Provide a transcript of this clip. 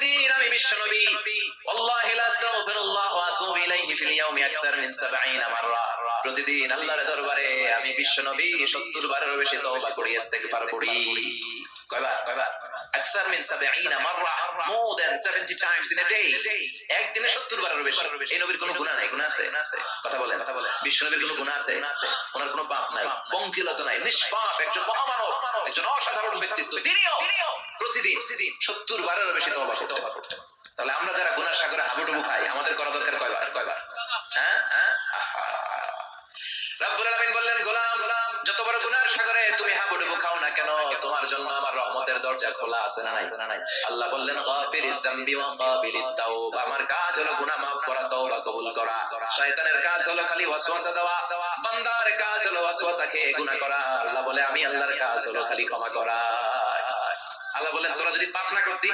প্রতিদিন আমি বিশ্বনবী ওয়াল্লাহি লা আস্তাগফিরুল্লাহ ওয়া আতুবু ইলাইহি ফিল ইয়াউমি আকসার মিন 70 মাররা, প্রতিদিন আল্লাহর দরবারে আমি বিশ্বনবী 70 বারেরও বেশি তওবা করি, ইস্তিগফার করি। কয়বার আকসার মিন 70 মাররা, more than 70 times in a day। একদিনে 70 বারেরও বেশি। এই নবীর কোনো গুনাহ নাই? গুনাহ আছে? কথা বলেন। বিশ্বনবীর কোনো গুনাহ আছে? ওনার কোনো পাপ নাই, পঙ্কিলতা নাই, নিষ্পাপ একজন মহামানব, একজন অসাধারণ ব্যক্তিত্ব। তিনিও প্রতিদিন 70 বারেরও বেশি তওবা করতেন। তাহলে আমরা যারা গুনাহ সাগরে হাবুডুবু খাই, আমাদের করা দরকার কয়বার? রব্বুল আলামিন বললেন, গোলাম যত বড় গুনার সাগরে তুমি হাবুডুবু খাও না কেন, তোমার জন্য আমার রহমতের দরজা খোলা আছে না নাই? আল্লাহ বললেন, গাফিরিয যামবি ওয়া কাবিলিত তাওবা, আমার কাজ হলো গুনাহ মাফ করা, তওবা কবুল করা। শয়তানের কাজ হলো খালি ওয়াসওয়াসা দেওয়া, বান্দার কাজ হলো ওয়াসওয়াসা খেয়ে গুনাহ করা। আল্লাহ বলে, আমি আল্লাহর কাজ হলো খালি ক্ষমা করা। আল্লাহ বলেন, তোরা যদি পাপ না করতি